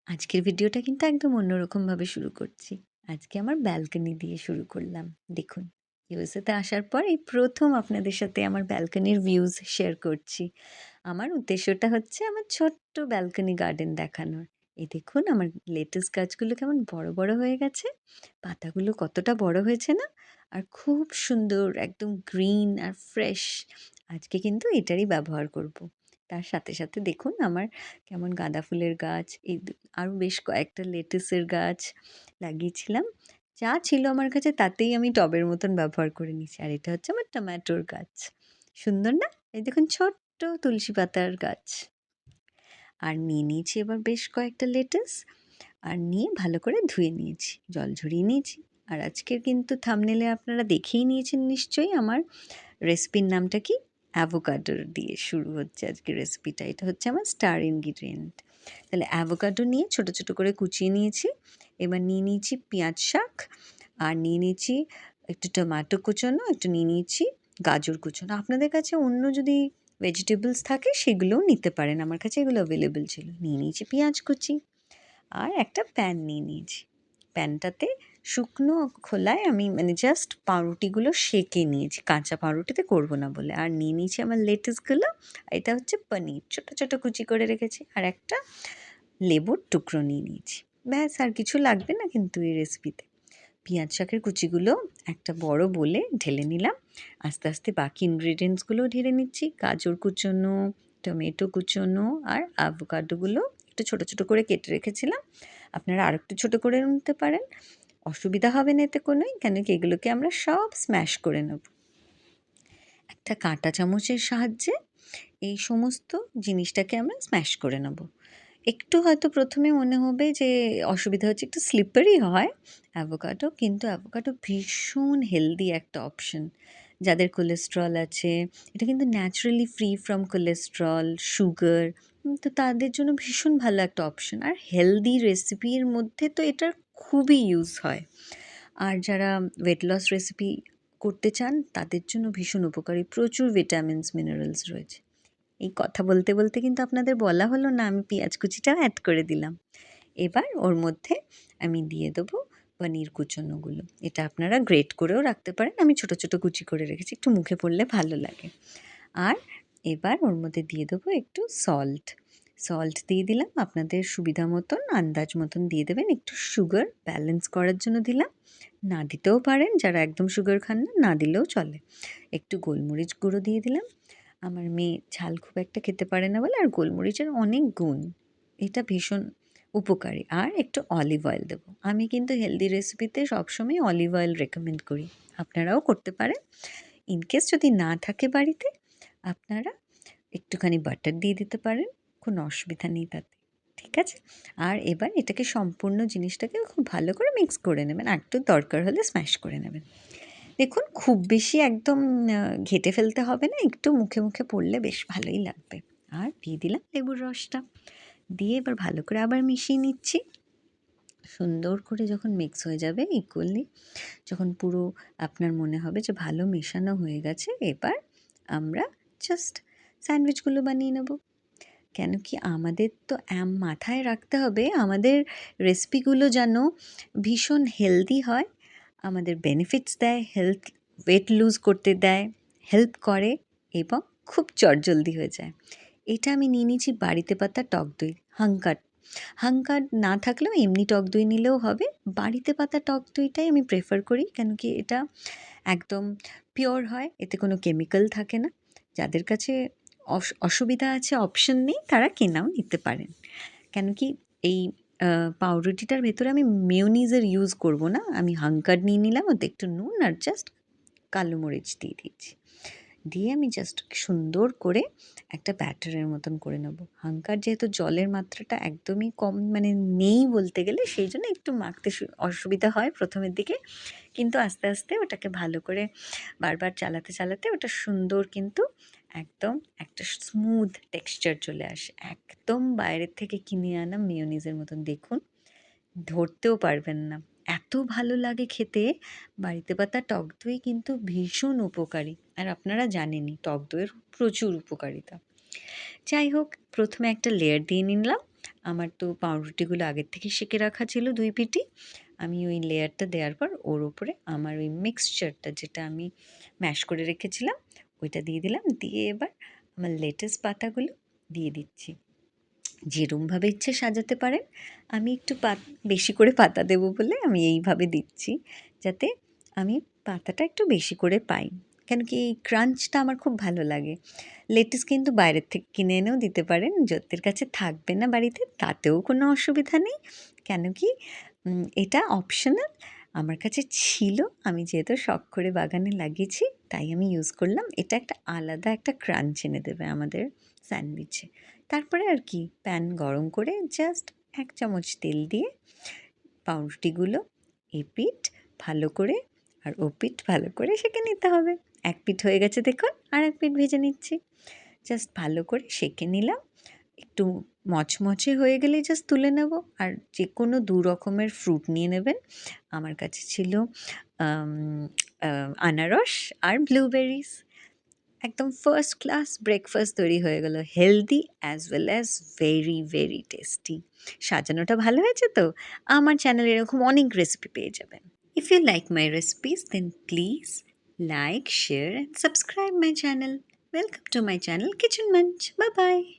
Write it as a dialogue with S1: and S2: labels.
S1: আজকের ভিডিওটা কিন্তু একদম অন্যরকমভাবে শুরু করছি। আজকে আমার ব্যালকনি দিয়ে শুরু করলাম। দেখুন, ইউএসএতে আসার পর এই ১ম আপনাদের সাথে আমার ব্যালকনির ভিউজ শেয়ার করছি। আমার উদ্দেশ্যটা হচ্ছে আমার ছোট্ট ব্যালকনি গার্ডেন দেখানোর। এই দেখুন আমার লেটুস গাছগুলো কেমন বড়, বড় হয়ে গেছে। পাতাগুলো কতটা বড় হয়েছে না? আর খুব সুন্দর একদম গ্রিন আর ফ্রেশ। আজকে কিন্তু এটারই ব্যবহার করব। তার সাথে, সাথে দেখুন আমার কেমন গাঁদা ফুলের গাছ, আরও বেশ কয়েকটা লেটুসের গাছ লাগিয়েছিলাম। যা ছিল আমার কাছে তাতেই আমি টবের মতন ব্যবহার করে নিয়েছি। আর এটা হচ্ছে আমার টমেটোর গাছ। সুন্দর না? এই দেখুন ছোট্ট তুলসী পাতার গাছ। আর নিয়ে নিয়েছি এবার বেশ কয়েকটা লেটুস। আর নিয়ে ভালো করে ধুয়ে নিয়েছি। জল ঝরিয়ে নিয়েছি। আর আজকের কিন্তু থাম্বনেইলে আপনারা দেখেই নিয়েছেন নিশ্চয়ই আমার রেসিপির নামটা কি? অ্যাভোকাডো দিয়ে শুরু হচ্ছে আজকের রেসিপিটা। এটা হচ্ছে আমার স্টার ইনগ্রিডিয়েন্ট। তাহলে অ্যাভোকাডো নিয়ে ছোট, ছোট করে কুচিয়ে নিয়েছি। এবার নিয়ে নিয়েছি পেঁয়াজ শাক, আর নিয়ে নিয়েছি একটু টমেটো কুচোনো, একটু নিয়ে নিয়েছি গাজর কুচোনো। আপনাদের কাছে অন্য যদি ভেজিটেবলস থাকে সেগুলোও নিতে পারেন। আমার কাছে এগুলো অ্যাভেলেবল ছিল। নিয়ে নিয়েছি পেঁয়াজ কুচি, আর একটা প্যান নিয়ে নিয়েছি। প্যানটাতে শুকনো খোলায় আমি মানে জাস্ট পাউরুটিগুলো সেঁকে নিয়েছি, কাঁচা পাউরুটিতে করব না বলে। আর নিয়ে নিয়েছি আমার লেটুসগুলো। এটা হচ্ছে পনির, ছোট ছোট কুচি করে রেখেছি। আর একটা লেবুর টুকরো নিয়ে নিয়েছি। ব্যাস, আর কিছু লাগবে না কিন্তু এই রেসিপিতে। পেঁয়াজ শাকের কুচিগুলো একটা বড় বোলে ঢেলে নিলাম। আস্তে আস্তে বাকি ইনগ্রিডিয়েন্টসগুলোও ঢেলে নিচ্ছি। গাজর কুচোনো, টমেটো কুচোনো, আর অ্যাভোকাডোগুলো একটু ছোট ছোট করে কেটে রেখেছিলাম। আপনারা আরেকটু ছোট করে নিতে পারেন, অসুবিধা হবে না এতে কোনোই, কেন কি এগুলোকে আমরা সব স্ম্যাশ করে নেব। একটা কাঁটা চামচের সাহায্যে এই সমস্ত জিনিসটাকে আমরা স্ম্যাশ করে নেব। একটু হয়তো প্রথমে মনে হবে যে অসুবিধা হচ্ছে, একটু স্লিপারি হয় অ্যাভোকাডো, কিন্তু অ্যাভোকাডো ভীষণ হেলদি একটা অপশন। যাদের কোলেস্ট্রল আছে, এটা কিন্তু naturally free from cholesterol, sugar, তো তাদের জন্য ভীষণ ভালো একটা অপশন। আর হেলদি রেসিপির মধ্যে তো এটার খুবই ইউজ হয়। আর যারা ওয়েট লস রেসিপি করতে চান তাদের জন্য ভীষণ উপকারী, প্রচুর ভিটামিনস মিনারেলস রয়েছে। এই কথা বলতে বলতে কিন্তু আপনাদের বলা হলো না, আমি পেঁয়াজ কুচিটাও অ্যাড করে দিলাম। এবার ওর মধ্যে আমি দিয়ে দেবো পনির কুচোনোগুলো। এটা আপনারা গ্রেট করেও রাখতে পারেন, আমি ছোট ছোট কুচি করে রেখেছি, একটু মুখে পড়লে ভালো লাগে। আর এবার ওর মধ্যে দিয়ে দেবো একটু সল্ট। সল্ট দিয়ে দিলাম, আপনাদের সুবিধা মতন আন্দাজ মতন দিয়ে দেবেন। একটু সুগার ব্যালেন্স করার জন্য দিলাম, না দিতেও পারেন যারা একদম সুগার খান না, না দিলেও চলে। একটু গোলমরিচ গুঁড়ো দিয়ে দিলাম। আমার মেয়ে ঝাল খুব একটা খেতে পারে না বলে, আর গোলমরিচের অনেক গুণ, এটা ভীষণ উপকারী। আর একটু অলিভ অয়েল দেবো। আমি কিন্তু হেলদি রেসিপিতে সবসময় অলিভ অয়েল রেকমেন্ড করি, আপনারাও করতে পারেন। ইনকেস যদি না থাকে বাড়িতে, আপনারা একটুখানি বাটার দিয়ে দিতে পারেন, কোনো অসুবিধা নেই তাতে। ঠিক আছে? আর এবার এটাকে সম্পূর্ণ জিনিসটাকে খুব ভালো করে মিক্স করে নেবেন, একটু দরকার হলে স্ম্যাশ করে নেবেন। দেখুন খুব বেশি একদম ঘেঁটে ফেলতে হবে না, একটু মুখে মুখে পড়লে বেশ ভালোই লাগবে। আর দিয়ে দিলাম লেবুর রসটা, দিয়ে এবার ভালো করে আবার মিশিয়ে নিচ্ছি। সুন্দর করে যখন মিক্স হয়ে যাবে ইকুয়ালি, যখন পুরো আপনার মনে হবে যে ভালো মেশানো হয়ে গেছে, এবার আমরা জাস্ট স্যান্ডউইচগুলো বানিয়ে নেব। কেন কি আমাদের তো মাথায় রাখতে হবে, আমাদের রেসিপিগুলো যেন ভীষণ হেলদি হয়, আমাদের বেনিফিটস দেয়, ওয়েট লুজ করতে দেয়, হেল্প করে, এবং খুব চটজলদি হয়ে যায়। এটা আমি নিয়ে নিয়েছি বাড়িতে পাতা টক দই, হাঙ্কার। হাঙ্কার না থাকলেও এমনি টক দই নিলেও হবে। বাড়িতে পাতা টক দইটাই আমি প্রেফার করি, কেন কি এটা একদম পিওর হয়, এতে কোনো কেমিক্যাল থাকে না। যাদের কাছে অসুবিধা আছে, অপশন নেই, তারা কেনাও নিতে পারেন। কেন কি এই পাউরুটিটার ভেতরে আমি মেয়োনিজের ইউজ করব না, আমি হাঙ্কার নিয়ে নিলাম, ওতে একটু নুন আর জাস্ট কালো মরিচ দিয়ে দিয়েছি। দিয়ে আমি জাস্ট সুন্দর করে একটা ব্যাটারের মতন করে নেব। হাঙ্কার যেহেতু জলের মাত্রাটা একদমই কম, মানে নেই বলতে গেলে, সেই জন্য একটু মাখতে অসুবিধা হয় প্রথমের দিকে, কিন্তু আস্তে আস্তে ওটাকে ভালো করে বারবার চালাতে চালাতে ওটা সুন্দর কিন্তু একদম একটা স্মুথ টেক্সচার চলে আসে, একদম বাইরের থেকে কিনে আনা মেয়োনিজের মতন। দেখুন ধরতেও পারবেন না, এত ভালো লাগে খেতে। বাড়িতে পাতা টক দই কিন্তু ভীষণ উপকারী, আর আপনারা জানেনই টক দইয়ের প্রচুর উপকারিতা। যাই হোক, প্রথমে একটা লেয়ার দিয়ে নিলাম, আমার তো পাউরুটিগুলো আগের থেকে সেঁকে রাখা ছিল ২ পিঠই। আমি ওই লেয়ারটা দেওয়ার পর ওর উপরে আমার ওই মিক্সচারটা যেটা আমি ম্যাশ করে রেখেছিলাম ওইটা দিয়ে দিলাম। দিয়ে এবার আমার লেটুস পাতাগুলো দিয়ে দিচ্ছি। যেরমভাবে ইচ্ছে সাজাতে পারেন। আমি একটু বেশি করে পাতা দেবো বলে আমি এইভাবে দিচ্ছি, যাতে আমি পাতাটা একটু বেশি করে পাই। কেন কি এই ক্রাঞ্চটা আমার খুব ভালো লাগে। লেটুস কিন্তু বাইরের থেকে কিনে এনেও দিতে পারেন। যাদের কাছে থাকবে না বাড়িতে তাতেও কোনো অসুবিধা নেই। কেন কি এটা অপশনাল। আমার কাছে ছিল, আমি যেহেতু শখ করে বাগানে লাগিয়েছি তাই আমি ইউজ করলাম। এটা একটা আলাদা একটা ক্রাঞ্চ এনে দেবে আমাদের স্যান্ডউইচে। তারপরে আর কি প্যান গরম করে জাস্ট ১ চামচ তেল দিয়ে পাউরুটিগুলো এপিঠ ভালো করে আর ওপিঠ ভালো করে সেঁকে নিতে হবে। ১ পিঠ হয়ে গেছে দেখুন, আরেক পিঠ ভেজে নিচ্ছি। জাস্ট ভালো করে সেঁকে নিলাম। একটু মচমচে হয়ে গেলেই জাস্ট তুলে নেব। আর যেকোনো ২ রকমের ফ্রুট নিয়ে নেবেন। আমার কাছে ছিল আম আ আনারস আর ব্লুবেরিজ। একদম ফার্স্ট ক্লাস ব্রেকফাস্ট তৈরি হয়ে গেল। Healthy as well as very, very tasty. সাজানোটা ভালো হয়েছে তো? আমার চ্যানেলে এরকম অনেক রেসিপি পেয়ে যাবেন। If you like my recipes, then please like, share and subscribe my channel. Welcome to my channel Kitchen Munch. Bye bye.